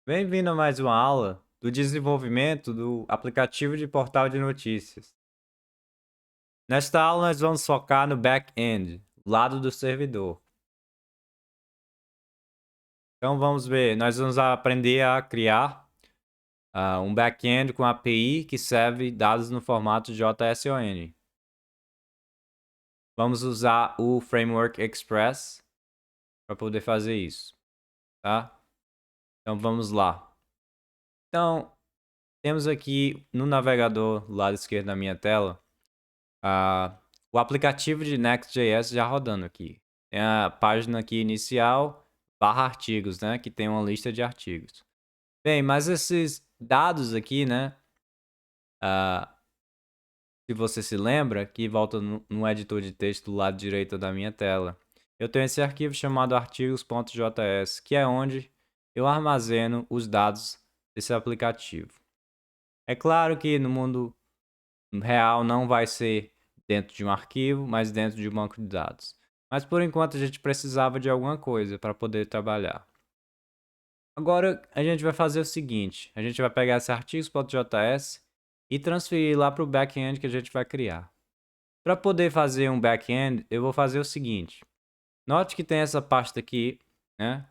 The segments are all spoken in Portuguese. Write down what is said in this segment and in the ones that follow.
Bem-vindo a mais uma aula do desenvolvimento do aplicativo de portal de notícias. Nesta aula, nós vamos focar no back-end, lado do servidor. Então, vamos ver, nós vamos aprender a criar um back-end com API que serve dados no formato JSON. Vamos usar o framework Express para poder fazer isso, tá? Então, vamos lá. Então, temos aqui no navegador do lado esquerdo da minha tela, o aplicativo de Next.js já rodando aqui. Tem a página aqui inicial, /artigos, né? Que tem uma lista de artigos. Bem, mas esses dados aqui, né? Se você se lembra, que volta no editor de texto do lado direito da minha tela. Eu tenho esse arquivo chamado artigos.js, que é onde eu armazeno os dados desse aplicativo. É claro que no mundo real não vai ser dentro de um arquivo, mas dentro de um banco de dados. Mas por enquanto a gente precisava de alguma coisa para poder trabalhar. Agora a gente vai fazer o seguinte, a gente vai pegar esse artigos.js e transferir lá para o back-end que a gente vai criar. Para poder fazer um back-end, eu vou fazer o seguinte. Note que tem essa pasta aqui, né?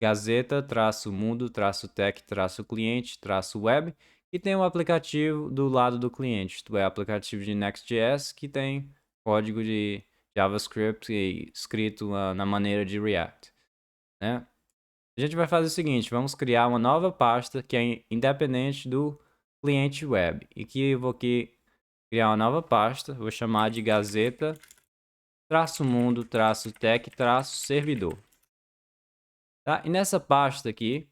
Gazeta-mundo-tech-cliente-web, e tem um aplicativo do lado do cliente, isto é, aplicativo de Next.js, que tem código de JavaScript escrito na maneira de React, né? A gente vai fazer o seguinte, vamos criar uma nova pasta que é independente do cliente web, e que eu vou aqui criar uma nova pasta, vou chamar de Gazeta-mundo-tech-servidor. Tá? E nessa pasta aqui,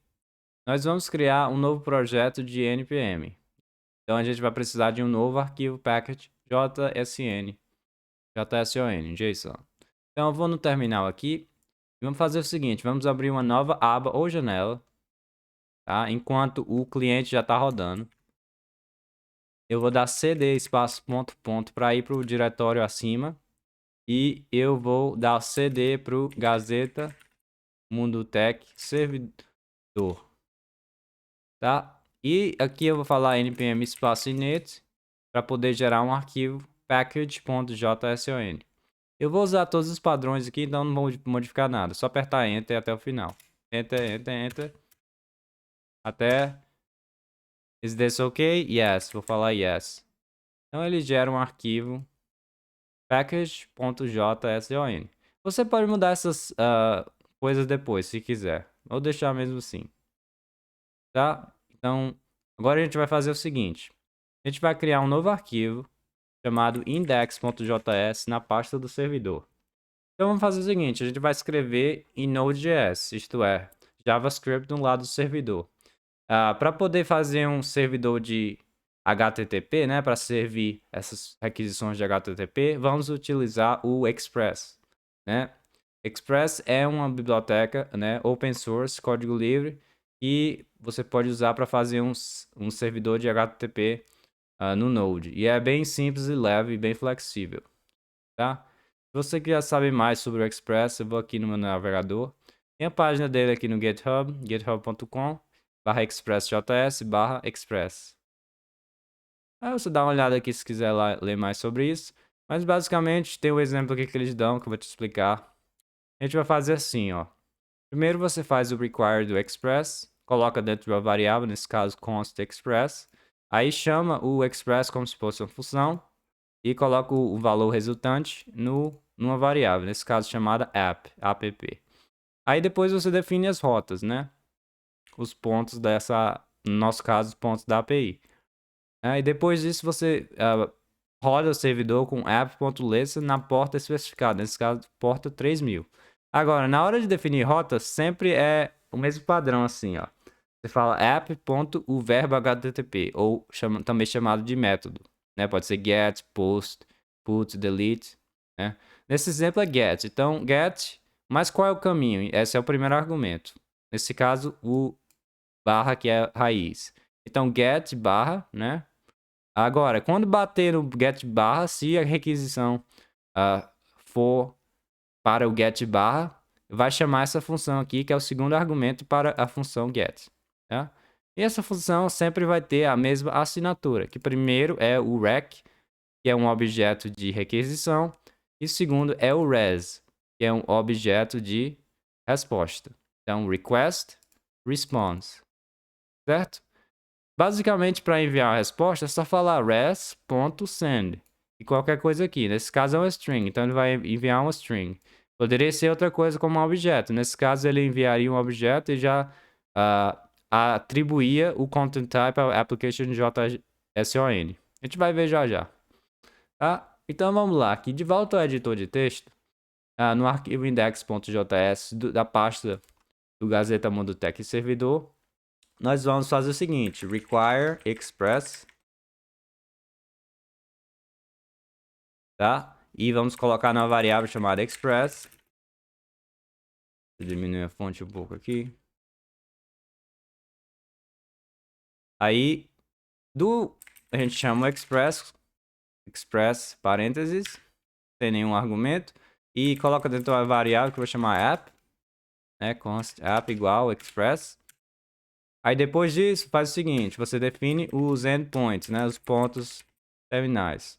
nós vamos criar um novo projeto de npm. Então a gente vai precisar de um novo arquivo package JSON. Então eu vou no terminal aqui e vamos fazer o seguinte, vamos abrir uma nova aba ou janela, tá? Enquanto o cliente já está rodando. Eu vou dar cd espaço ponto ponto para ir para o diretório acima e eu vou dar cd para o Gazeta Mundo Tech servidor, tá? E aqui eu vou falar npm espaço init para poder gerar um arquivo package.json. Eu vou usar todos os padrões aqui, então não vou modificar nada. Só apertar Enter até o final. Enter, Enter, Enter. Até... Is this okay? Yes. Vou falar yes. Então ele gera um arquivo package.json. Você pode mudar essas coisas depois, se quiser. Ou deixar mesmo assim. Tá? Então, agora a gente vai fazer o seguinte. A gente vai criar um novo arquivo chamado index.js na pasta do servidor. Então vamos fazer o seguinte, a gente vai escrever em Node.js, isto é, JavaScript no lado do servidor. Para poder fazer um servidor de HTTP, né, para servir essas requisições de HTTP, vamos utilizar o Express, né? Express é uma biblioteca, né, open source, código livre, e você pode usar para fazer um servidor de HTTP no Node. E é bem simples e leve e bem flexível, tá? Se você quiser saber mais sobre o Express, eu vou aqui no meu navegador. Tem a página dele aqui no GitHub, github.com/expressjs/express. Aí você dá uma olhada aqui se quiser lá, ler mais sobre isso. Mas basicamente tem o exemplo aqui que eles dão, que eu vou te explicar. A gente vai fazer assim, ó. Primeiro você faz o require do Express, coloca dentro de uma variável, nesse caso const express. Aí chama o Express como se fosse uma função e coloca o valor resultante numa variável, nesse caso chamada app. Aí depois você define as rotas, né? Os pontos dessa, no nosso caso, os pontos da API. E depois disso você roda o servidor com app.listen na porta especificada, nesse caso, porta 3000. Agora, na hora de definir rota, sempre é o mesmo padrão assim, ó. Você fala app.uverbo.http, ou também chamado de método, né? Pode ser get, post, put, delete, né? Nesse exemplo é get. Então, get, mas qual é o caminho? Esse é o primeiro argumento. Nesse caso, o barra que é raiz. Então, get barra, né? Agora, quando bater no get barra, se a requisição for para o get barra, vai chamar essa função aqui, que é o segundo argumento para a função get. Tá? E essa função sempre vai ter a mesma assinatura, que primeiro é o rec, que é um objeto de requisição, e o segundo é o res, que é um objeto de resposta. Então, request, response, certo? Basicamente, para enviar a resposta, é só falar res.send e qualquer coisa aqui. Nesse caso é uma string, então ele vai enviar uma string. Poderia ser outra coisa como um objeto. Nesse caso, ele enviaria um objeto e já atribuía o content type ao application.json. A gente vai ver já já. Tá? Então vamos lá, aqui de volta ao editor de texto, no arquivo index.js da pasta do Gazeta Mundo Tech Servidor, nós vamos fazer o seguinte: require express, tá? E vamos colocar numa variável chamada express. Vou diminuir a fonte um pouco aqui. Aí, a gente chama o express parênteses, sem nenhum argumento, e coloca dentro da variável que eu vou chamar app, né? Const app igual express. Aí depois disso, faz o seguinte, você define os endpoints, né? Os pontos terminais.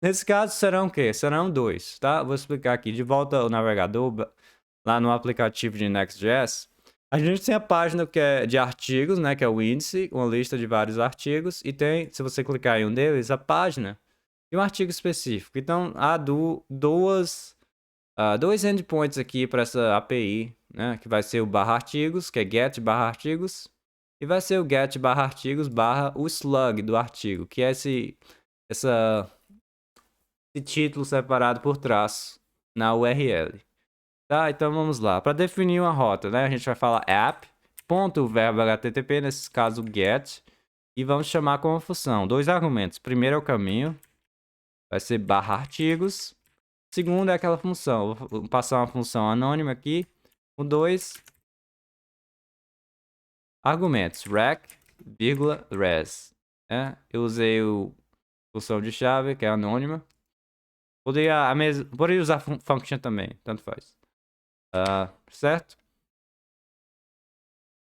Nesse caso, serão o quê? Serão 2, tá? Vou explicar aqui. De volta ao navegador, lá no aplicativo de Next.js, a gente tem a página que é de artigos, né? Que é o índice, uma lista de vários artigos. E tem, se você clicar em um deles, a página de um artigo específico. Então, há dois endpoints aqui para essa API, né? Que vai ser o /artigos, que é get/artigos. E vai ser o get/artigos o slug do artigo, que é esse título separado por traço na URL. Tá, então vamos lá. Para definir uma rota, né? A gente vai falar app, ponto verbo http, nesse caso get, e vamos chamar como função 2 argumentos. Primeiro é o caminho, vai ser /artigos. Segundo é aquela função, vou passar uma função anônima aqui, com 2 argumentos, rec, vírgula, res. Né? Eu usei a função de chave, que é anônima. Poderia usar function também, tanto faz. Certo?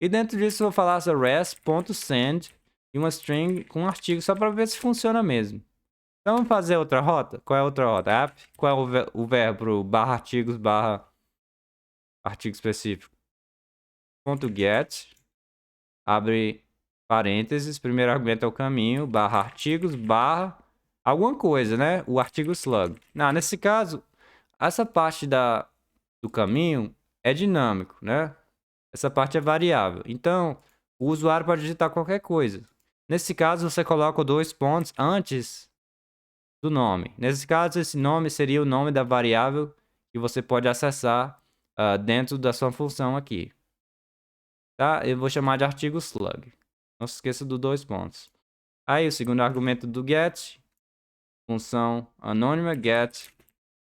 E dentro disso eu vou falar essa res.send e uma string com um artigo só para ver se funciona mesmo. Então vamos fazer outra rota? Qual é a outra rota? App. Qual é o verbo /artigos /artigo específico? .get, abre parênteses, primeiro argumento é o caminho, /artigos, alguma coisa, né? O artigo slug. Não, nesse caso, essa parte do caminho é dinâmico, né? Essa parte é variável. Então, o usuário pode digitar qualquer coisa. Nesse caso, você coloca 2 pontos antes do nome. Nesse caso, esse nome seria o nome da variável que você pode acessar dentro da sua função aqui. Tá? Eu vou chamar de artigo slug. Não se esqueça dos 2 pontos. Aí, o segundo argumento do get, função anônima get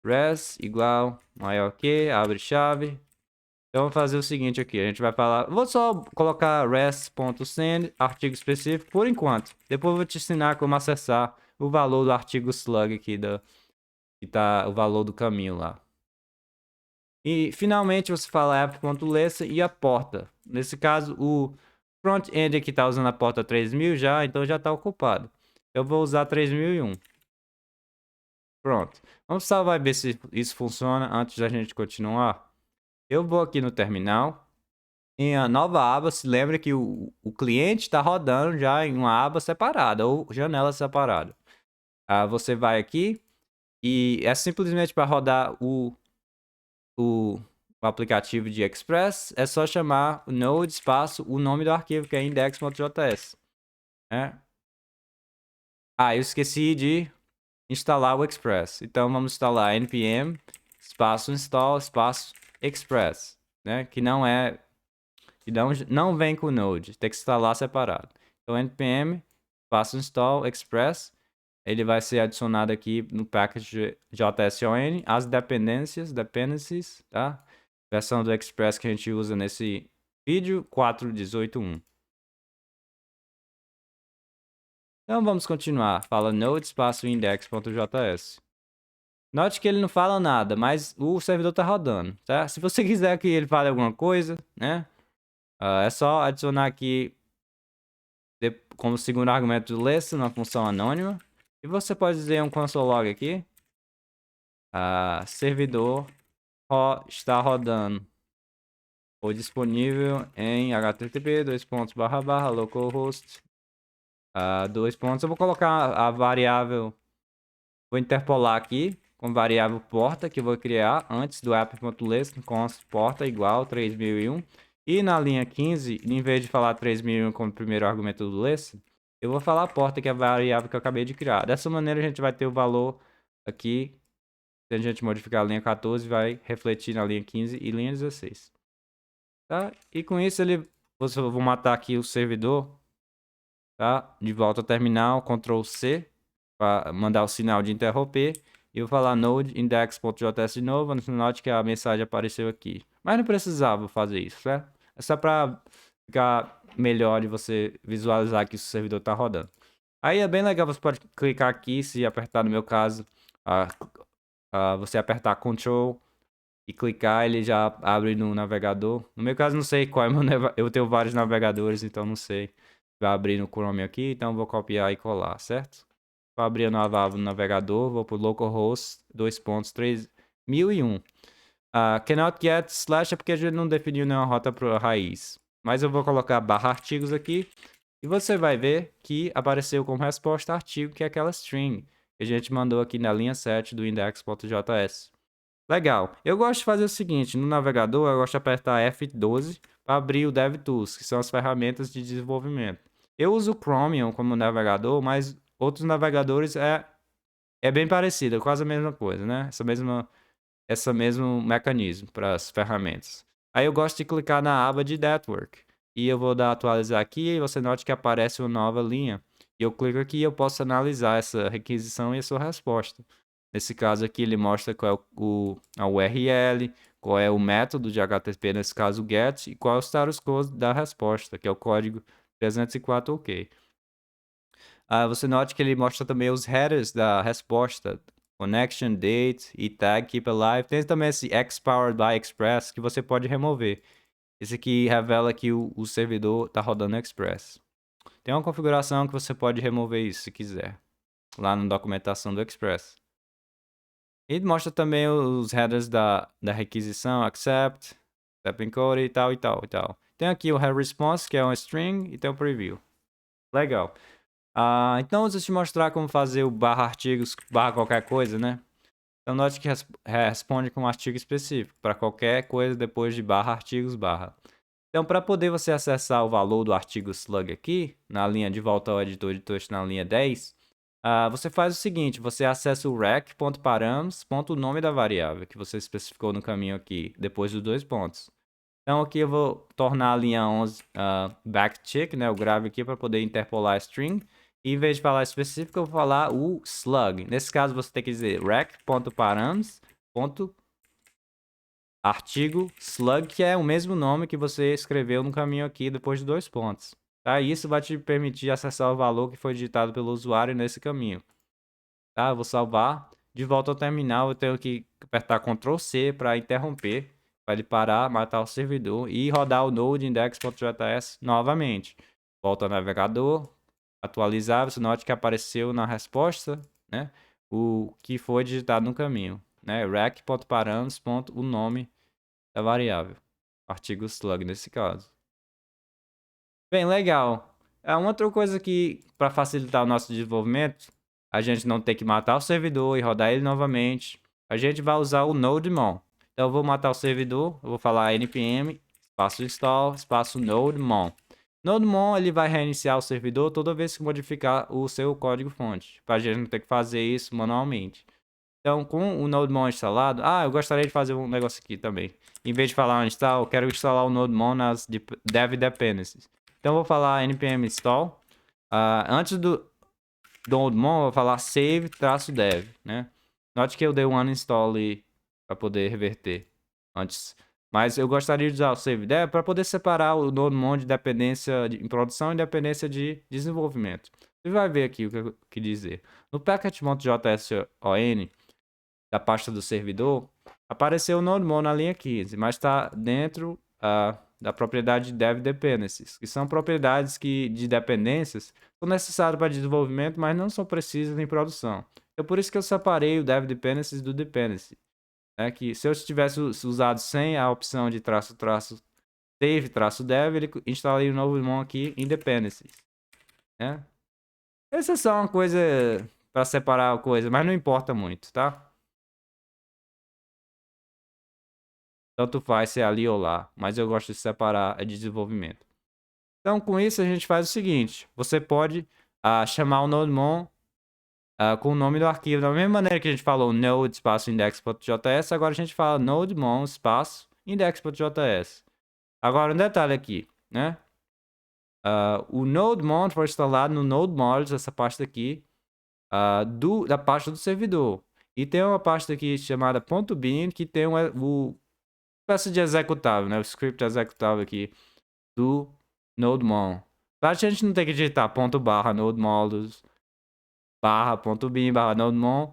res igual maior que, abre chave. Então, vou fazer o seguinte aqui. A gente vai falar... Vou só colocar res.send, artigo específico, por enquanto. Depois eu vou te ensinar como acessar o valor do artigo slug aqui, que tá o valor do caminho lá. E, finalmente, você fala app.listen e a porta. Nesse caso, o front-end aqui está usando a porta 3000 já, então já está ocupado. Eu vou usar 3001. Pronto. Vamos salvar e ver se isso funciona antes da gente continuar. Eu vou aqui no terminal. Em a nova aba, se lembra que o cliente está rodando já em uma aba separada ou janela separada. Você vai aqui e é simplesmente para rodar o aplicativo de Express, é só chamar o node espaço o nome do arquivo, que é index.js. Né? Eu esqueci de instalar o Express. Então vamos instalar npm espaço install espaço express, né? Que não vem com o Node, tem que instalar separado. Então, npm, faço install express, ele vai ser adicionado aqui no package JSON, as dependencies, tá? Versão do Express que a gente usa nesse vídeo, 4.18.1. Então, vamos continuar. Fala node espaço index.js. Note que ele não fala nada, mas o servidor tá rodando, tá? Se você quiser que ele fale alguma coisa, né? É só adicionar aqui como segundo argumento do listen, uma função anônima. E você pode dizer um console log aqui. Servidor está rodando ou disponível em http://localhost. Eu vou colocar a variável, vou interpolar aqui com variável porta que eu vou criar antes do app.listen, const porta igual 3001. E na linha 15, em vez de falar 3001 como primeiro argumento do listen, eu vou falar porta, que é a variável que eu acabei de criar. Dessa maneira a gente vai ter o valor aqui. Se a gente modificar a linha 14, vai refletir na linha 15 e linha 16. Tá? E com isso eu vou matar aqui o servidor, tá? De volta ao terminal, Ctrl C, para mandar o sinal de interromper. E eu vou falar node index.js de novo, note que a mensagem apareceu aqui. Mas não precisava fazer isso, certo? É só para ficar melhor de você visualizar que o servidor está rodando. Aí é bem legal, você pode clicar aqui, se apertar no meu caso, você apertar Ctrl e clicar, ele já abre no navegador. No meu caso, não sei qual é o meu eu tenho vários navegadores, então não sei. Vai abrir no Chrome aqui, então vou copiar e colar, certo? Vou abrir a nova aba no navegador, vou para o localhost 2.3001. Cannot get slash é porque a gente não definiu nenhuma rota para raiz. Mas eu vou colocar /artigos aqui. E você vai ver que apareceu como resposta artigo, que é aquela string que a gente mandou aqui na linha 7 do index.js. Legal. Eu gosto de fazer o seguinte, no navegador eu gosto de apertar F12 para abrir o DevTools, que são as ferramentas de desenvolvimento. Eu uso o Chromium como navegador, mas outros navegadores é bem parecido, é quase a mesma coisa, né? Esse mesmo mecanismo para as ferramentas. Aí eu gosto de clicar na aba de Network. E eu vou dar atualizar aqui e você note que aparece uma nova linha. E eu clico aqui e eu posso analisar essa requisição e a sua resposta. Nesse caso aqui ele mostra qual é a URL, qual é o método de HTTP, nesse caso o GET, e qual é o status code da resposta, que é o código 304 OK. Você note que ele mostra também os headers da resposta, connection, date e tag keep alive. Tem também esse X powered by Express que você pode remover. Esse aqui revela que o servidor está rodando Express. Tem uma configuração que você pode remover isso se quiser, lá na documentação do Express. E mostra também os headers da requisição, accept encode e tal, e tal, e tal. Tem aqui o response, que é um string, e tem o preview. Legal. Então, deixa eu te mostrar como fazer o /artigos /qualquer coisa, né? Então, note que responde com um artigo específico para qualquer coisa depois de /artigos /. Então, para poder você acessar o valor do artigo slug aqui, na linha de volta ao editor de texto na linha 10, você faz o seguinte, você acessa o rec.params.nome da variável que você especificou no caminho aqui, depois dos dois pontos. Então aqui eu vou tornar a linha 11 backtick, né, o grave aqui para poder interpolar a string. E em vez de falar específico, eu vou falar o slug. Nesse caso você tem que dizer rec.params.artigo slug, que é o mesmo nome que você escreveu no caminho aqui depois de dois pontos. Tá? Isso vai te permitir acessar o valor que foi digitado pelo usuário nesse caminho. Tá? Eu vou salvar. De volta ao terminal, eu tenho que apertar Ctrl C para interromper, para ele parar, matar o servidor e rodar o node index.js novamente. Volta ao navegador, atualizar, você note que apareceu na resposta, né, o que foi digitado no caminho, né, rec.params. O nome da variável, artigo slug nesse caso. Bem, legal. Uma outra coisa que, para facilitar o nosso desenvolvimento, a gente não tem que matar o servidor e rodar ele novamente. A gente vai usar o nodemon. Então eu vou matar o servidor, eu vou falar npm espaço install espaço nodemon. Nodemon ele vai reiniciar o servidor toda vez que modificar o seu código fonte, para a gente não ter que fazer isso manualmente. Então, com o nodemon instalado, eu gostaria de fazer um negócio aqui também. Em vez de falar install, eu quero instalar o nodemon nas dev dependencies. Então, eu vou falar npm install. Antes do nodemon, eu vou falar save-dev, né? Note que eu dei um uninstall ali para poder reverter antes. Mas eu gostaria de usar o save-dev para poder separar o nodemon de dependência em produção e dependência de desenvolvimento. Você vai ver aqui o que dizer. No package.json, da pasta do servidor, apareceu o NodeMon na linha 15, mas está dentro da propriedade dev dependencies, que são propriedades de dependências são necessárias para desenvolvimento, mas não são precisas em produção. É por isso que eu separei o dev dependencies do dependency. Que se eu tivesse usado sem a opção de save-dev, ele instalaria o NodeMon aqui em dependencies. Né? Essa é só uma coisa para separar a coisa, mas não importa muito, tá? Tanto faz ser ali ou lá, mas eu gosto de separar a desenvolvimento. Então, com isso, a gente faz o seguinte. Você pode chamar o NodeMon com o nome do arquivo. Da mesma maneira que a gente falou node espaço index.js, agora a gente fala NodeMon espaço index.js. Agora, um detalhe aqui, né? O NodeMon foi instalado no Node Modules, essa pasta aqui, da pasta do servidor. E tem uma pasta aqui chamada .bin, que tem o peça de executável, né? O script executável aqui do NodeMon. Para a gente não ter que digitar ./NodeModules /.bin /NodeMon,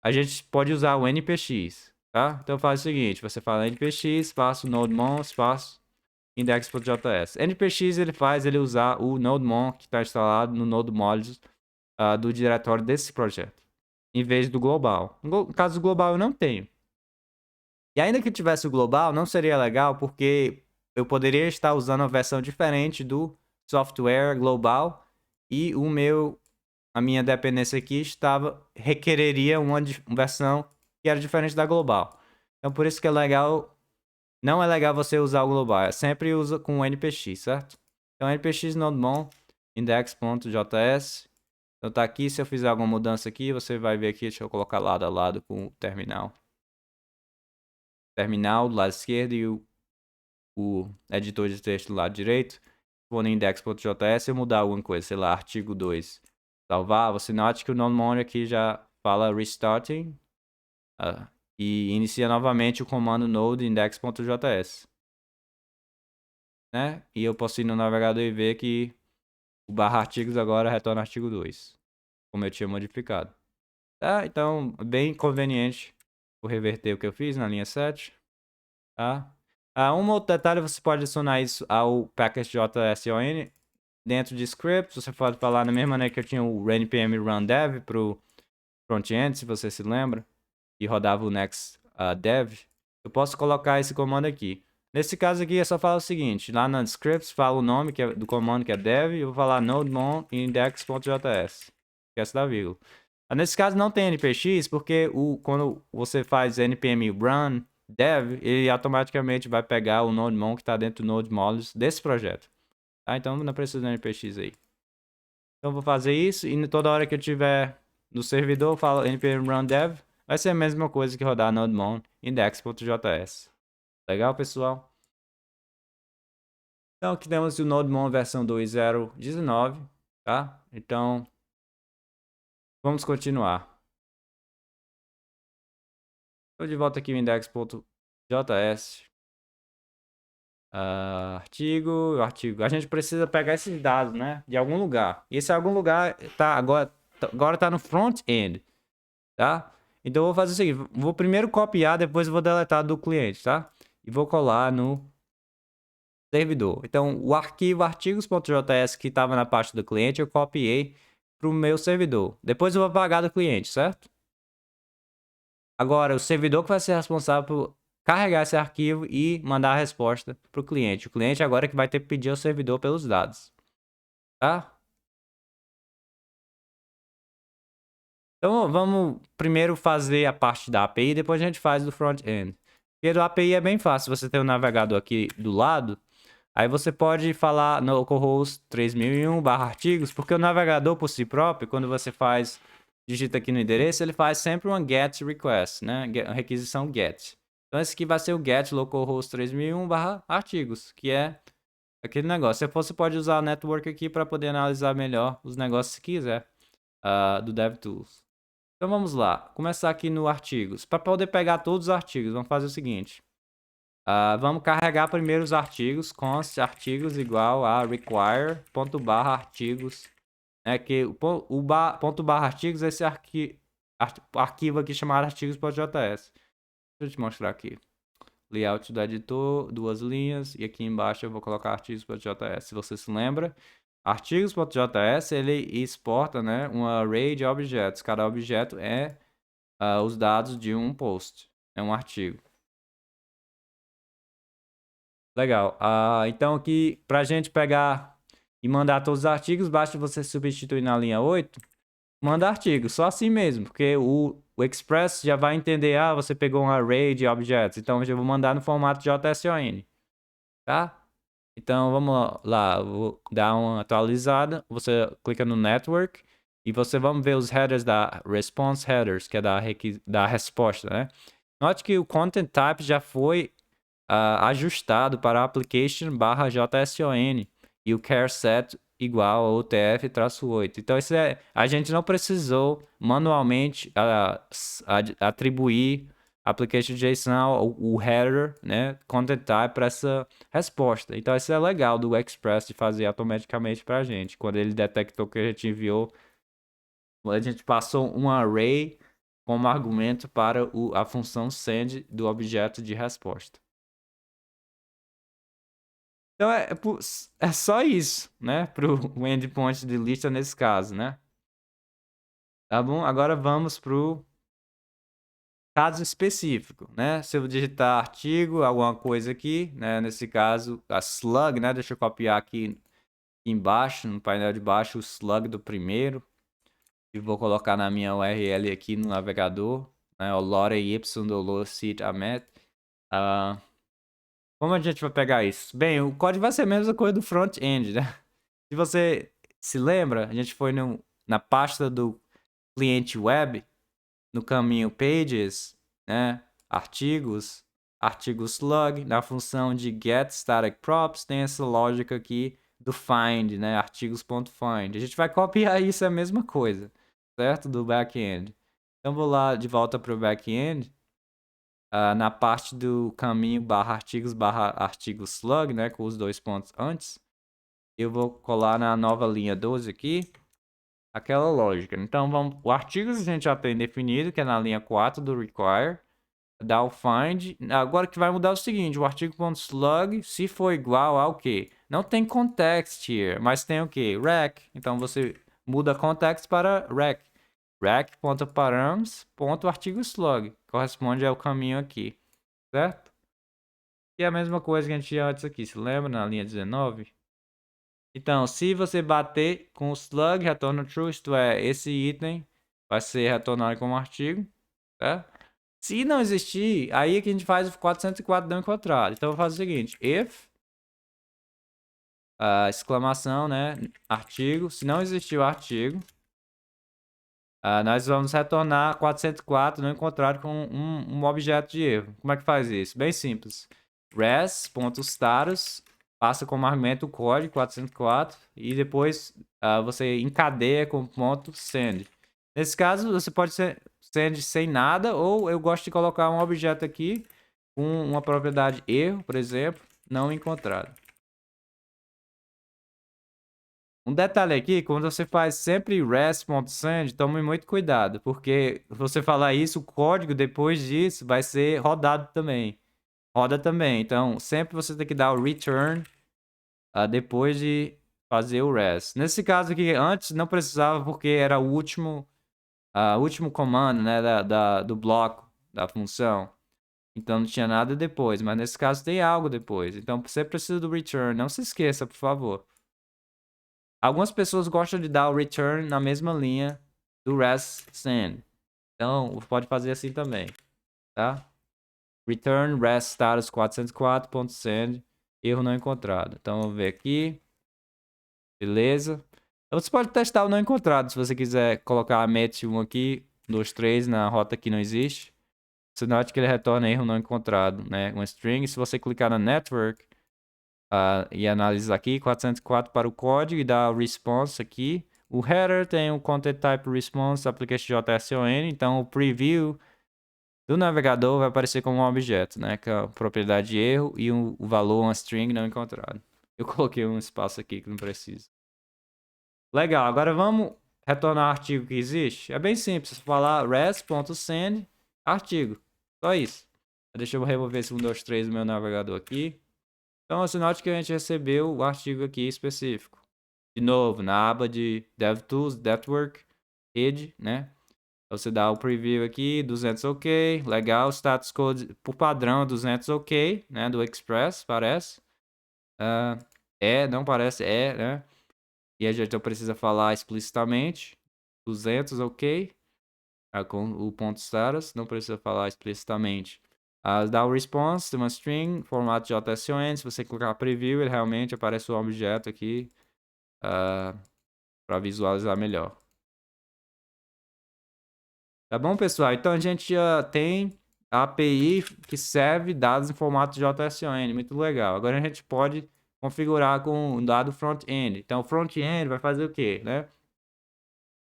a gente pode usar o npx, tá? Então faz o seguinte, você fala npx espaço NodeMon espaço index.js. npx ele usar o NodeMon que está instalado no NodeModules do diretório desse projeto, em vez do global. No caso do global eu não tenho. E ainda que tivesse o global, não seria legal porque eu poderia estar usando uma versão diferente do software global e a minha dependência aqui requereria uma versão que era diferente da global. Então por isso que não é legal você usar o global, sempre usa com o npx, certo? Então npx nodemon index.js. Então tá aqui, se eu fizer alguma mudança aqui, você vai ver aqui, deixa eu colocar lado a lado com o terminal. Terminal do lado esquerdo e o editor de texto do lado direito. Vou no index.js e mudar alguma coisa, sei lá, artigo 2. Salvar, você note que o NodeMon aqui já fala restarting e inicia novamente o comando node index.js. Né? E eu posso ir no navegador e ver que o /artigos agora retorna artigo 2, como eu tinha modificado. Tá? Então, bem conveniente vou reverter o que eu fiz na linha 7. Tá? Um outro detalhe, você pode adicionar isso ao package.json dentro de scripts. Você pode falar da mesma maneira que eu tinha o npm run dev para o front-end, se você se lembra, e rodava o next dev. Eu posso colocar esse comando aqui. Nesse caso aqui, é só falar o seguinte, lá no scripts, fala o nome do comando que é dev, e eu vou falar nodemon index.js. Esquece da vírgula. Nesse caso não tem npx, porque quando você faz npm run dev, ele automaticamente vai pegar o nodemon que está dentro do node modules desse projeto. Tá? Então não precisa de npx aí. Então vou fazer isso e toda hora que eu tiver no servidor, eu falo npm run dev, vai ser a mesma coisa que rodar nodemon index.js. Legal, pessoal? Então aqui temos o nodemon versão 2.0.19, tá? Então vamos continuar. Estou de volta aqui no index.js. Artigo. A gente precisa pegar esses dados, né? De algum lugar. E esse algum lugar agora tá no front-end, tá? Então eu vou fazer o seguinte, vou primeiro copiar, depois eu vou deletar do cliente, tá? E vou colar no servidor. Então o arquivo artigos.js que estava na pasta do cliente, eu copiei para o meu servidor. Depois eu vou apagar do cliente, certo? Agora, o servidor que vai ser responsável por carregar esse arquivo e mandar a resposta para o cliente. O cliente agora é que vai ter que pedir ao servidor pelos dados. Tá? Então, vamos primeiro fazer a parte da API, depois a gente faz do front-end. Porque do API é bem fácil, você tem o navegador aqui do lado, aí você pode falar no localhost 3001/artigos, porque o navegador por si próprio, quando você digita aqui no endereço, ele faz sempre uma GET request, né? Uma requisição GET. Então esse aqui vai ser o GET localhost 3001/artigos, que é aquele negócio. Você pode usar o network aqui para poder analisar melhor os negócios se quiser, do DevTools. Então vamos lá, começar aqui no artigos. Para poder pegar todos os artigos, vamos fazer o seguinte. Vamos carregar primeiro os artigos, const artigos igual a require./artigos. Que ponto/artigos é esse arquivo aqui chamado artigos.js. Deixa eu te mostrar aqui. Layout do editor, 2 linhas, e aqui embaixo eu vou colocar artigos.js. Se você se lembra, artigos.js ele exporta, né, um array de objetos. Cada objeto é os dados de um post, é um artigo. Legal. Então aqui, para a gente pegar e mandar todos os artigos, basta você substituir na linha 8, manda artigo, só assim mesmo, porque o Express já vai entender, você pegou um array de objetos, então eu já vou mandar no formato JSON, tá? Então vamos lá, vou dar uma atualizada, você clica no Network e você vamos ver os headers da Response Headers, que é da resposta, né? Note que o Content Type já foi ajustado para application/JSON e o char set igual ao UTF-8. Então a gente não precisou manualmente atribuir application.json, o header, né, content type para essa resposta. Então isso é legal do Express de fazer automaticamente para a gente. Quando ele detectou que a gente enviou, a gente passou um array como argumento para a função send do objeto de resposta. Então é só isso, né? Para o endpoint de lista nesse caso, né? Tá bom? Agora vamos para o caso específico, né? Se eu digitar artigo, alguma coisa aqui, né? Nesse caso, a slug, né? Deixa eu copiar aqui embaixo, no painel de baixo, o slug do primeiro. E vou colocar na minha URL aqui no navegador, né? O lore y do locit amet. Como a gente vai pegar isso? Bem, o código vai ser a mesma coisa do front-end, né? Se você se lembra, a gente foi na pasta do cliente web, no caminho pages, né? Artigos, artigo slug, na função de get static props, tem essa lógica aqui do find, né? Artigos.find. A gente vai copiar isso, é a mesma coisa, certo? Do back-end. Então vou lá de volta para o back-end. Na parte do caminho /artigos slug, né, com os 2 pontos antes, eu vou colar na nova linha 12 aqui, aquela lógica. Então, o artigos a gente já tem definido, que é na linha 4 do require, dá o find. Agora que vai mudar o seguinte, o artigo.slug, se for igual ao quê? Não tem context here, mas tem o quê? Rec. Então, você muda context para rec. rec.params.artigo.slug. Corresponde ao caminho aqui, certo? E a mesma coisa que a gente tinha antes aqui, se lembra? Na linha 19. Então, se você bater com o slug, retorna true, isto é, esse item vai ser retornado como artigo, certo? Se não existir, aí é que a gente faz o 404 não encontrado. Então, eu vou fazer o seguinte, if, exclamação, né, artigo, se não existir o artigo, nós vamos retornar 404 não encontrado com um objeto de erro. Como é que faz isso? Bem simples. res.status passa como argumento o código 404 e depois você encadeia com ponto .send. Nesse caso, você pode send sem nada, ou eu gosto de colocar um objeto aqui com uma propriedade erro, por exemplo, não encontrado. Um detalhe aqui, quando você faz sempre res.send, tome muito cuidado, porque se você falar isso, o código depois disso vai ser rodado também. Roda também, então sempre você tem que dar o return depois de fazer o res. Nesse caso aqui, antes não precisava porque era o último comando, né, do bloco, da função. Então não tinha nada depois, mas nesse caso tem algo depois. Então você precisa do return, não se esqueça, por favor. Algumas pessoas gostam de dar o return na mesma linha do res send. Então pode fazer assim também, tá? Return res status 404.send, erro não encontrado. Então vamos ver aqui. Beleza. Então, você pode testar o não encontrado, se você quiser colocar a match 1 aqui, 2, 3 na rota que não existe. Você note que ele retorna erro não encontrado, né? Um string. Se você clicar na network e analisar aqui, 404 para o código e dar o response aqui. O header tem o content type response application JSON, então o preview do navegador vai aparecer como um objeto, né? Que é a propriedade de erro e o valor, uma string não encontrado. Eu coloquei um espaço aqui que não precisa. Legal, agora vamos retornar o artigo que existe? É bem simples. Você falar res.send artigo. Só isso. Deixa eu remover esse 1, 2, 3 do meu navegador aqui. Então, você note que a gente recebeu o artigo aqui específico. De novo, na aba de DevTools, Network, Rede, né? Você dá o preview aqui, 200 OK, legal, status code por padrão 200 OK, né? Do Express, parece. Não parece, né? E a gente não precisa falar explicitamente. 200 OK. Com o ponto status, não precisa falar explicitamente. Dá o response, uma string, formato JSON. Se você clicar preview, ele realmente aparece o objeto aqui para visualizar melhor. Tá bom, pessoal? Então a gente já tem a API que serve dados em formato JSON. Muito legal. Agora a gente pode configurar com um dado front-end. Então o front-end vai fazer o quê, né?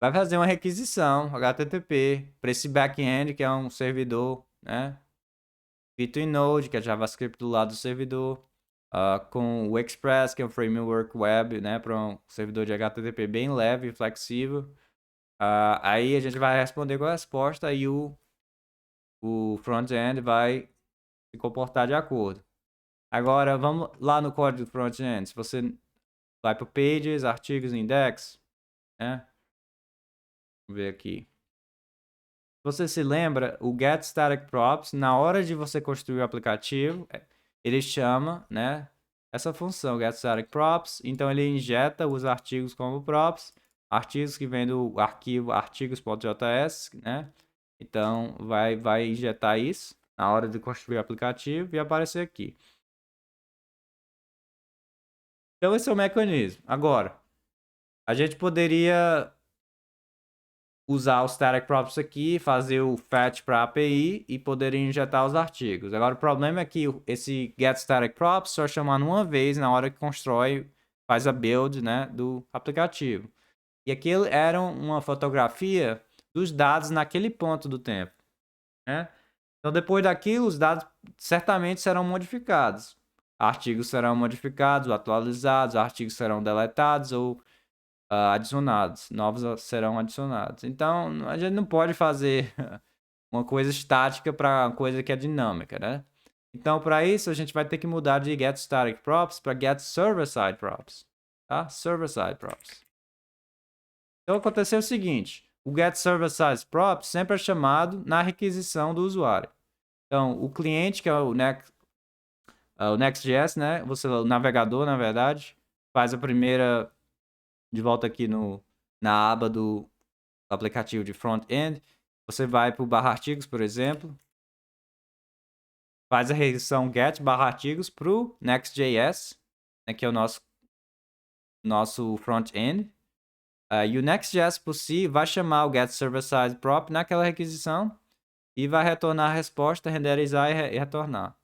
Vai fazer uma requisição HTTP para esse back-end, que é um servidor, né? Feito em Node, que é JavaScript do lado do servidor. Com o Express, que é um framework web, né? Para um servidor de HTTP bem leve e flexível. Aí a gente vai responder com a resposta e o front-end vai se comportar de acordo. Agora, vamos lá no código do front-end. Se você vai para Pages, Artigos, Index, né? Vamos ver aqui. Você se lembra, o getStaticProps, na hora de você construir o aplicativo, ele chama, né, essa função getStaticProps. Então ele injeta os artigos como props, artigos que vêm do arquivo artigos.js, né? Então vai injetar isso na hora de construir o aplicativo e aparecer aqui. Então esse é o mecanismo. Agora, a gente poderia usar os static props aqui, fazer o fetch para a API e poder injetar os artigos. Agora o problema é que esse get static props só é chamado uma vez na hora que constrói, faz a build, né, do aplicativo. E aquilo era uma fotografia dos dados naquele ponto do tempo, né? Então depois daquilo os dados certamente serão modificados. Artigos serão modificados, atualizados, artigos serão deletados ou adicionados, novos serão adicionados. Então, a gente não pode fazer uma coisa estática para uma coisa que é dinâmica, né? Então, para isso, a gente vai ter que mudar de get static props para get server side props, tá? Server side props. Então, aconteceu o seguinte, o get server side props sempre é chamado na requisição do usuário. Então, o cliente, que é o Next.js, né? O navegador, na verdade, faz a primeira de volta aqui na aba do aplicativo de front-end, você vai para o /artigos, por exemplo, faz a requisição get /artigos para o Next.js, né, que é o nosso front-end. E o Next.js por si vai chamar o get server side prop naquela requisição e vai retornar a resposta, renderizar e retornar.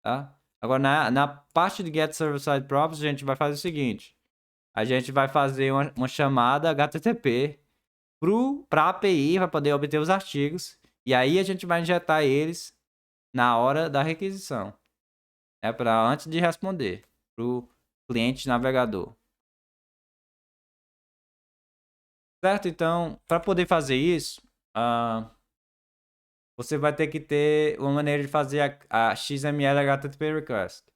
Tá? Agora, na parte de get server side props, a gente vai fazer o seguinte. A gente vai fazer uma chamada HTTP para a API para poder obter os artigos. E aí a gente vai injetar eles na hora da requisição. Para antes de responder para o cliente navegador. Certo? Então, para poder fazer isso, você vai ter que ter uma maneira de fazer a XML HTTP request.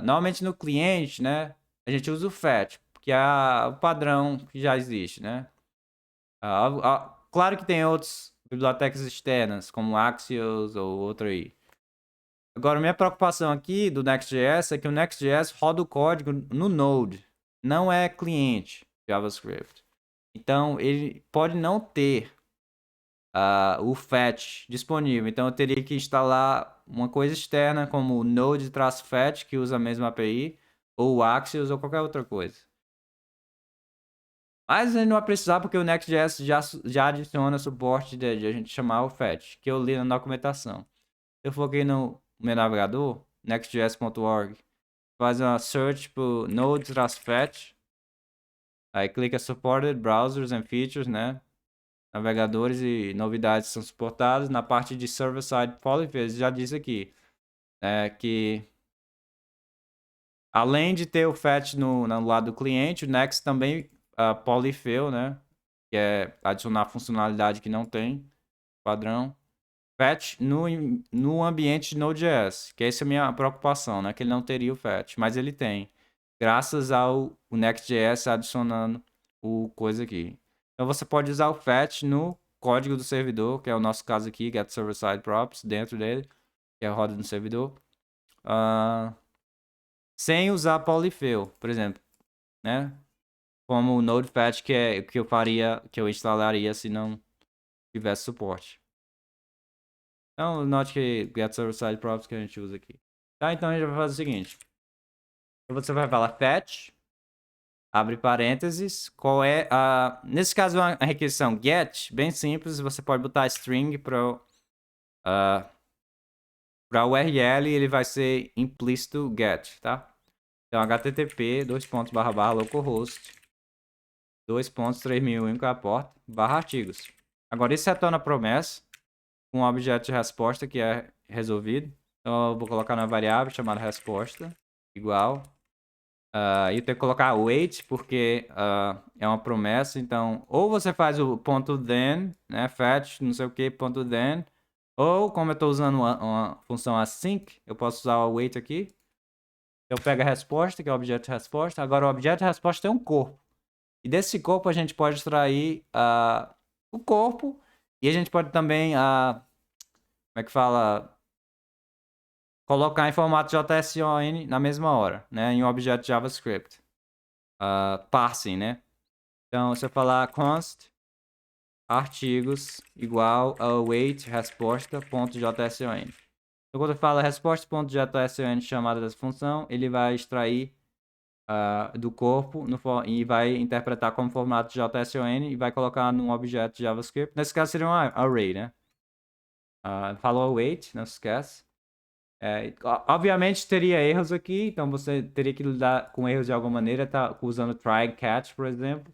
Normalmente no cliente, né, a gente usa o fetch, que é o padrão que já existe, né? Claro que tem outras bibliotecas externas, como Axios ou outro aí. Agora, minha preocupação aqui do Next.js é que o Next.js roda o código no Node, não é cliente JavaScript. Então, ele pode não ter o fetch disponível. Então, eu teria que instalar uma coisa externa, como o Node-fetch, que usa a mesma API, ou o Axios, ou qualquer outra coisa. Mas a gente não vai precisar porque o Next.js já adiciona suporte de a gente chamar o fetch, que eu li na documentação. Eu foquei no meu navegador, nextjs.org, faz uma search por node-fetch, aí clica supported browsers and features, né? Navegadores e novidades são suportados. Na parte de server-side polyfill, já diz aqui que além de ter o fetch no lado do cliente, o Next também polyfill, né? Que é adicionar funcionalidade que não tem, padrão. Fetch no ambiente de Node.js, que essa é a minha preocupação, né? Que ele não teria o fetch, mas ele tem, graças ao Next.js adicionando o coisa aqui. Então você pode usar o fetch no código do servidor, que é o nosso caso aqui, get server side props, dentro dele, que é a roda do servidor, sem usar polyfill, por exemplo, né? Como o node fetch que é que eu faria, que eu instalaria se não tivesse suporte. Então, note que get server side props que a gente usa aqui. Tá, então a gente vai fazer o seguinte. Você vai falar fetch, abre parênteses, qual é a... Nesse caso, uma requisição get, bem simples, você pode botar string para URL e ele vai ser implícito get, tá? Então, http, localhost, 2.3001 com a porta, /artigos. Agora, isso retorna a promessa com um objeto de resposta que é resolvido. Então, eu vou colocar uma variável chamada resposta, igual. E eu tenho que colocar wait, porque é uma promessa. Então, ou você faz o ponto .then, né, fetch, não sei o que, ponto .then. Ou, como eu estou usando uma função async, eu posso usar o wait aqui. Eu pego a resposta, que é o objeto de resposta. Agora, o objeto de resposta tem um corpo. E desse corpo a gente pode extrair o corpo. E a gente pode também, como é que fala? Colocar em formato JSON na mesma hora, né? Em um objeto JavaScript. Parsing, né? Então, se eu falar const artigos igual await resposta.json. Então, quando eu falo resposta.json chamada dessa função, ele vai extrair do corpo e vai interpretar como formato JSON e vai colocar num objeto JavaScript. Nesse caso seria um array, né? Falou await, não se esquece. Obviamente teria erros aqui, então você teria que lidar com erros de alguma maneira, tá usando try catch, por exemplo.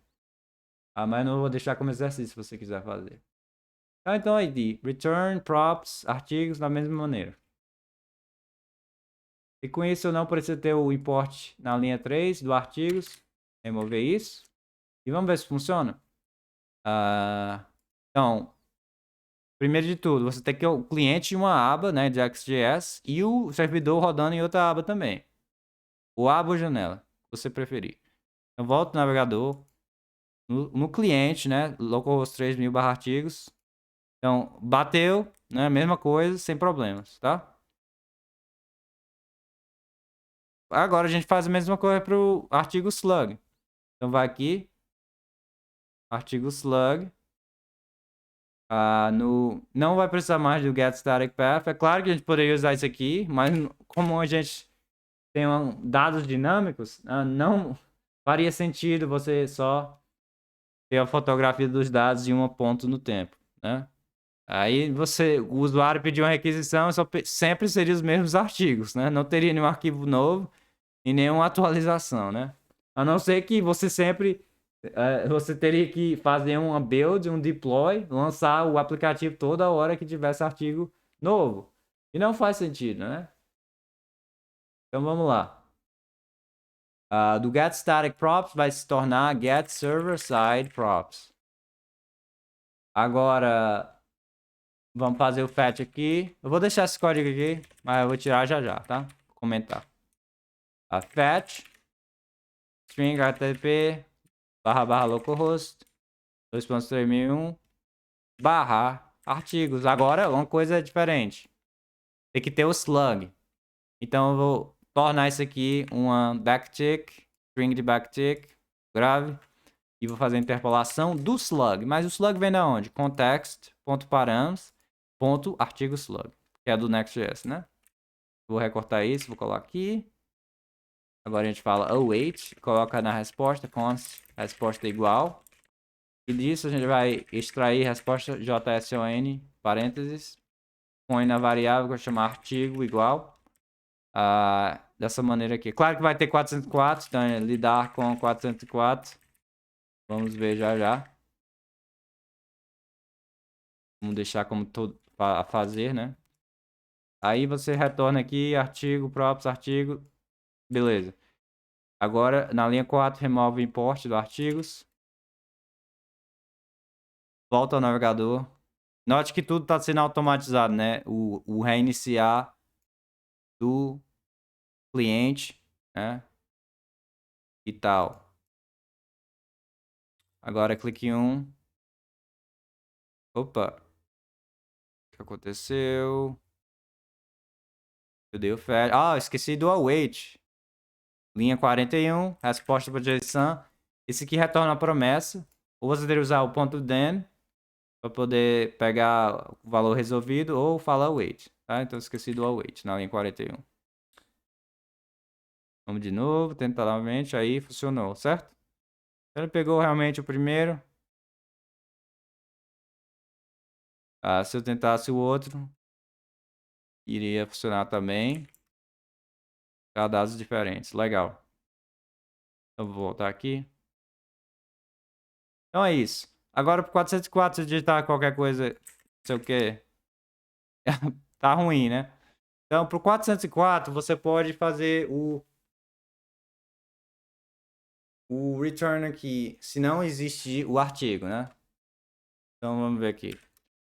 Mas eu não vou deixar como exercício se você quiser fazer. Então, ID, return, props, artigos da mesma maneira. E com isso eu não preciso ter o import na linha 3 do artigos. Remover isso. E vamos ver se funciona. Então, primeiro de tudo, você tem que ter o cliente em uma aba, né, de XJS e o servidor rodando em outra aba também. Ou aba ou janela, se você preferir. Então, volto no navegador, no cliente, né, localhost 3000/artigos. Então, bateu, né, mesma coisa, sem problemas, tá? Agora a gente faz a mesma coisa para o artigo slug. Então, vai aqui, artigo slug. Não vai precisar mais do get static path. É claro que a gente poderia usar isso aqui, mas como a gente tem dados dinâmicos, não faria sentido você só ter a fotografia dos dados em um ponto no tempo, né? Aí o usuário pediu uma requisição, sempre seria os mesmos artigos, né? Não teria nenhum arquivo novo e nenhuma atualização, né? A não ser que você sempre você teria que fazer uma build, um deploy, lançar o aplicativo toda hora que tivesse artigo novo. E não faz sentido, né? Então vamos lá. Do get static props vai se tornar get server side props. Agora vamos fazer o fetch aqui. Eu vou deixar esse código aqui, mas eu vou tirar já já, tá? Vou comentar. Fetch string http /localhost 2.3001 /artigos. Agora uma coisa diferente. Tem que ter o slug. Então eu vou tornar isso aqui uma backtick, string de backtick, grave. E vou fazer a interpolação do slug. Mas o slug vem da onde? Context.params, artigo slug. Que é do Next.js, né? Vou recortar isso, vou colocar aqui. Agora a gente fala await, coloca na resposta, const, resposta igual. E disso a gente vai extrair resposta JSON, parênteses. Põe na variável que eu chamo artigo igual. Dessa maneira aqui. Claro que vai ter 404, então é lidar com 404. Vamos ver já já. Vamos deixar como todo a fazer, né? Aí você retorna aqui, artigo, props, artigo. Beleza. Agora, na linha 4, remove o import do artigos. Volta ao navegador. Note que tudo está sendo automatizado, né? O reiniciar do cliente, né? E tal. Agora clique em um. Opa. O que aconteceu? Eu dei o fed. Ah, esqueci do await. Linha 41, resposta para JSON. Esse aqui retorna a promessa. Ou você deve usar o ponto .then para poder pegar o valor resolvido ou falar await, tá? Então esqueci do await na linha 41. Vamos de novo, tentar novamente, aí funcionou, certo? Ele pegou realmente o primeiro. Ah, se eu tentasse o outro, iria funcionar também. Tá, dados diferentes, legal. Então vou voltar aqui. Então é isso. Agora pro 404, se digitar qualquer coisa, não sei o que, tá ruim, né? Então pro 404, você pode fazer o return aqui, se não existir o artigo, né? Então vamos ver aqui.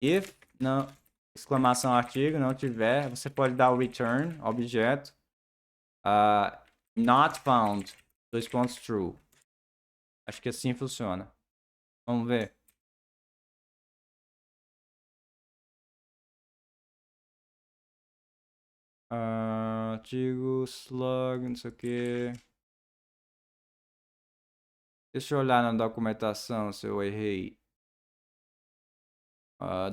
If não, exclamação artigo, não tiver, você pode dar o return, objeto, not found, dois pontos true. Acho que assim funciona. Vamos ver. Artigo, slug, não sei o que. Deixa eu olhar na documentação se eu errei.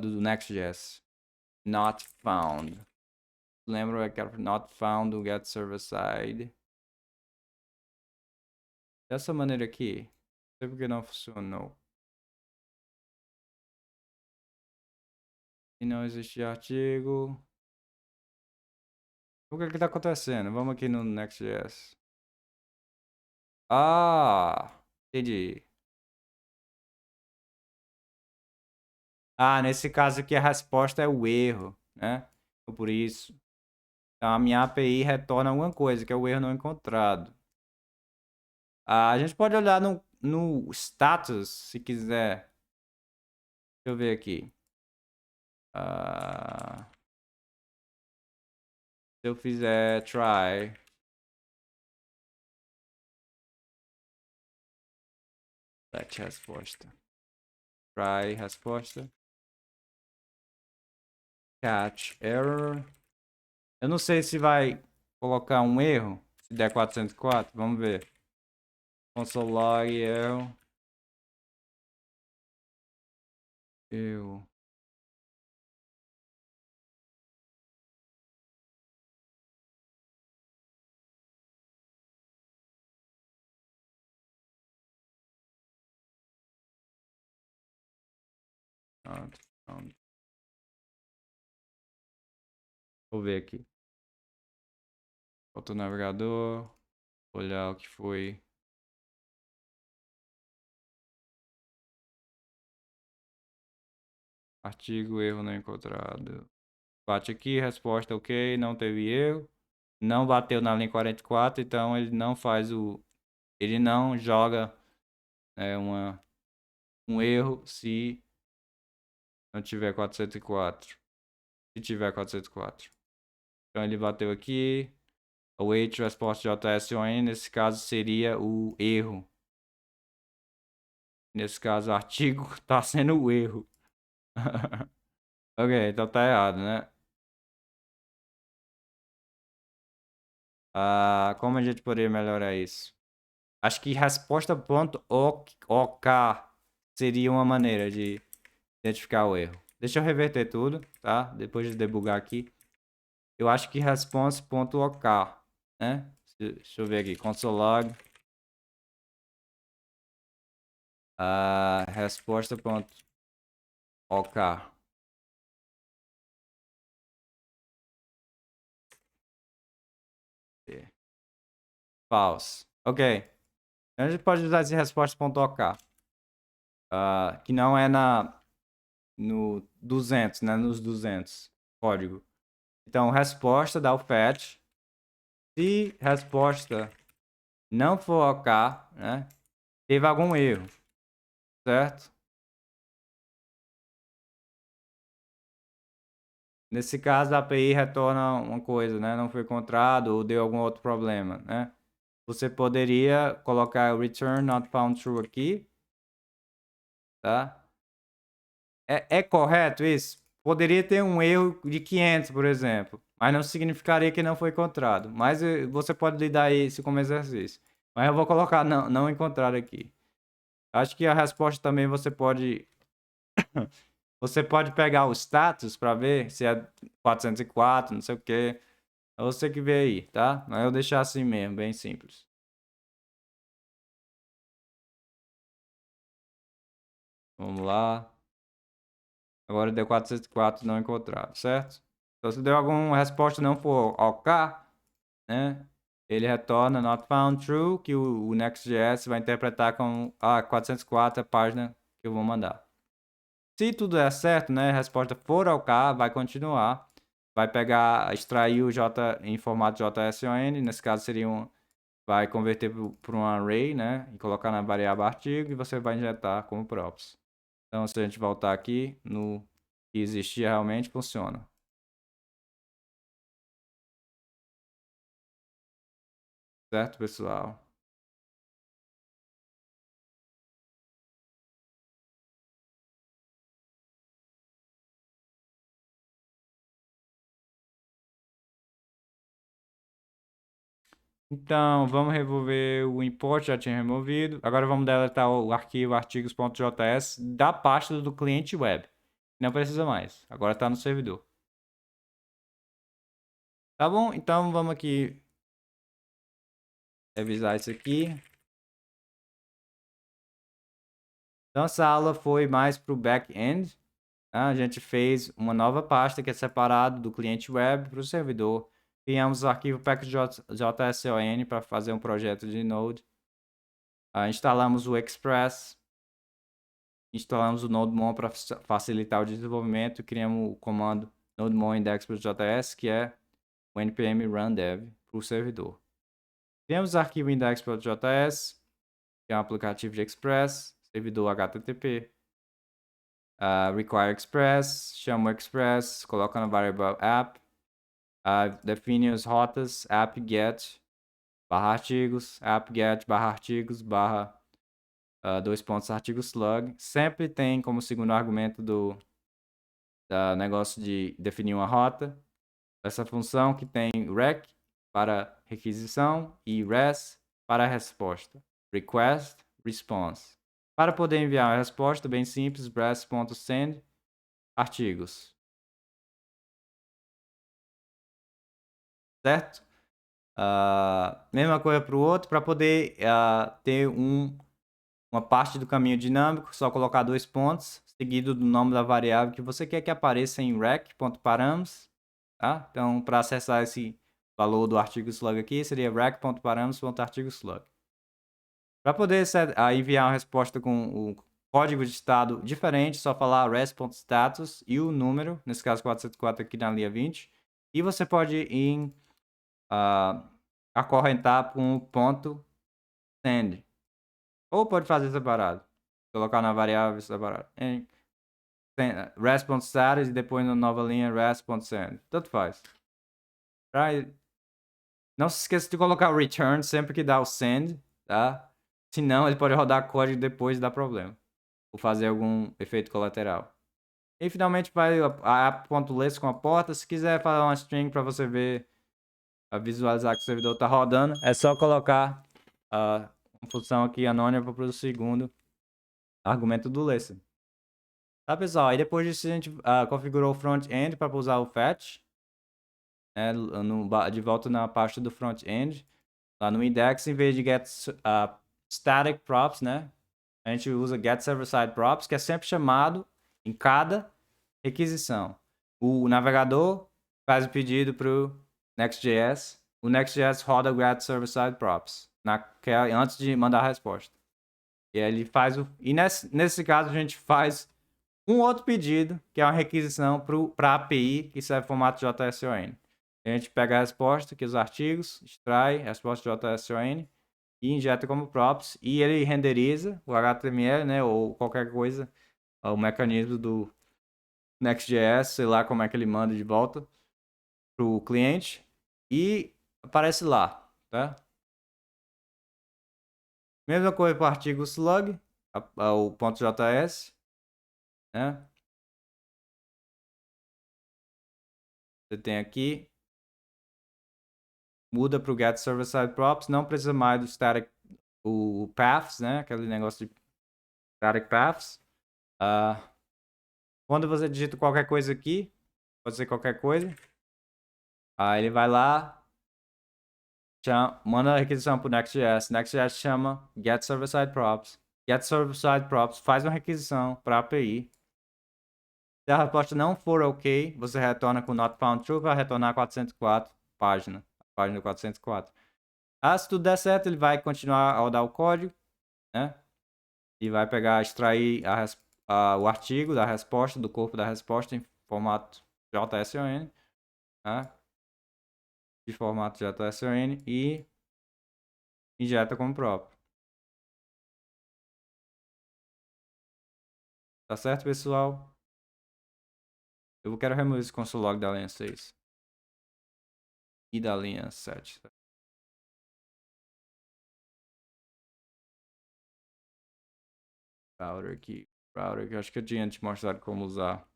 Do Next.js. Not found. Lembra que era not found do get server side. Dessa maneira aqui. Não sei porque não funcionou. E não existe artigo. O que é que tá acontecendo? Vamos aqui no Next.js. Ah, entendi. Ah, nesse caso aqui a resposta é o erro, né? Então, por isso. Então a minha API retorna alguma coisa, que é o erro não encontrado. A gente pode olhar no status, se quiser. Deixa eu ver aqui. Se eu fizer try. Let resposta. Try resposta. Catch error. Eu não sei se vai colocar um erro. Se der 404, vamos ver. Console log erro. Eu. Pronto. Vou ver aqui. Volta o navegador. Olhar o que foi. Artigo, erro não encontrado. Bate aqui, resposta ok, não teve erro. Não bateu na linha 44, então ele não faz o. Ele não joga um erro se não tiver 404. Se tiver 404. Então ele bateu aqui. Await resposta JSON, nesse caso seria o erro. Nesse caso, o artigo tá sendo o erro. Ok, então tá errado, né? Como a gente poderia melhorar isso? Acho que resposta.ok seria uma maneira de identificar o erro. Deixa eu reverter tudo, tá? Depois de debugar aqui. Eu acho que response.ok, né? Deixa eu ver aqui. Console log. Resposta.ok. False. Ok. A gente pode usar esse resposta.ok. Que não é no 200, né? Nos 200. Código. Então, resposta dá o fetch. Se resposta não for OK, né? Teve algum erro. Certo? Nesse caso, a API retorna uma coisa, né? Não foi encontrado ou deu algum outro problema, né? Você poderia colocar o return not found true aqui, tá? É correto isso? Poderia ter um erro de 500, por exemplo, mas não significaria que não foi encontrado. Mas você pode lidar isso como exercício. Mas eu vou colocar não encontrar aqui. Acho que a resposta também você pode pegar o status para ver se é 404, não sei o quê. É você que vê aí, tá? Mas eu vou deixar assim mesmo, bem simples. Vamos lá. Agora deu 404 não encontrado, certo? Então, se deu alguma resposta não for OK, né? Ele retorna not found true, que o Next.js vai interpretar como 404 é a página que eu vou mandar. Se tudo der certo, né? A resposta for OK, vai continuar. Vai pegar, extrair o J em formato JSON, nesse caso seria vai converter para um array, né? E colocar na variável artigo e você vai injetar como props. Então, se a gente voltar aqui no que existia realmente, funciona. Certo, pessoal? Então, vamos remover o import, já tinha removido. Agora vamos deletar o arquivo artigos.js da pasta do cliente web. Não precisa mais. Agora está no servidor. Tá bom? Então vamos aqui revisar isso aqui. Então essa aula foi mais para o back-end. Tá? A gente fez uma nova pasta que é separado do cliente web para o servidor. Criamos o arquivo package.json para fazer um projeto de Node. Instalamos o Express. Instalamos o NodeMon para facilitar o desenvolvimento. Criamos o comando NodeMon index.js, que é o npm run dev para o servidor. Temos o arquivo index.js, que é um aplicativo de Express, servidor HTTP. Require Express, chama o Express, coloca na variable app, define as rotas, app get, barra artigos, app get, barra artigos, barra dois pontos artigo slug. Sempre tem como segundo argumento do negócio de definir uma rota, essa função que tem rec para requisição e res para resposta. Request, response. Para poder enviar a resposta, bem simples, res.send artigos. Certo? Mesma coisa para o outro, para poder ter uma parte do caminho dinâmico, só colocar dois pontos, seguido do nome da variável que você quer que apareça em rec.params. Tá? Então, para acessar esse valor do artigo slug aqui, seria rec.params.artigo_slug. Para poder enviar uma resposta com o código de estado diferente, só falar res.status e o número, nesse caso 404 aqui na linha 20. E você pode ir acorrentar com o ponto send. Ou pode fazer separado. Colocar na variável separada. Res.status e depois na nova linha res.send. Tanto faz. Não se esqueça de colocar o return sempre que dá o send, tá? Senão ele pode rodar código depois e dar problema. Ou fazer algum efeito colateral. E finalmente vai a app.list com a porta. Se quiser fazer uma string para você ver, visualizar que o servidor está rodando, é só colocar uma função aqui anônima para o segundo argumento do listen. Tá, pessoal? Aí depois disso a gente configurou o front-end para usar o fetch. Né, de volta na pasta do front-end. Lá no index, em vez de get static props, né? A gente usa get server-side props, que é sempre chamado em cada requisição. O navegador faz o pedido para o Next.js. O Next.js roda o get server-side props, antes de mandar a resposta. E aí ele faz E nesse caso a gente faz um outro pedido, que é uma requisição para a API, que serve formato JSON. A gente pega a resposta, que é os artigos, extrai a resposta JSON e injeta como props, e ele renderiza o HTML, né, ou qualquer coisa, o mecanismo Next.js, sei lá como é que ele manda de volta pro cliente e aparece lá, tá? Mesma coisa para o artigo slug, o .js, né? Você tem aqui, muda para o get server side props, não precisa mais do static, o paths, né? Aquele negócio de static paths. Quando você digita qualquer coisa aqui, pode ser qualquer coisa, aí ele vai lá, manda a requisição para o Next.js. Next.js chama get server side props. Get server side props faz uma requisição para a API. Se a resposta não for ok, você retorna com not found true para retornar 404 página 404. Se tudo der certo, ele vai continuar a rodar o código, né? E vai pegar, extrair o artigo da resposta, do corpo da resposta em formato JSON, né? De formato JSON e injeta como próprio. Tá certo, pessoal? Eu quero remover esse console log da linha 6 e da linha 7. Router aqui. Acho que eu tinha te mostrado como usar.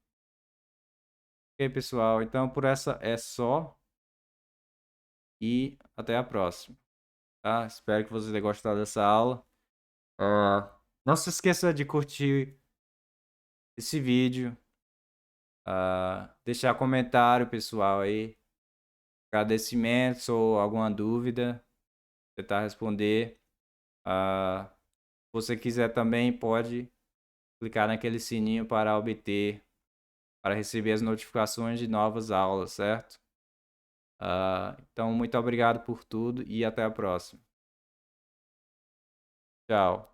Ok, pessoal. Então, por essa é só. E até a próxima. Tá? Espero que vocês tenham gostado dessa aula. Não se esqueça de curtir esse vídeo. Deixar comentário, pessoal, aí. Agradecimentos ou alguma dúvida. Tentar responder. Se você quiser também, pode clicar naquele sininho para para receber as notificações de novas aulas, certo? Então, muito obrigado por tudo e até a próxima. Tchau.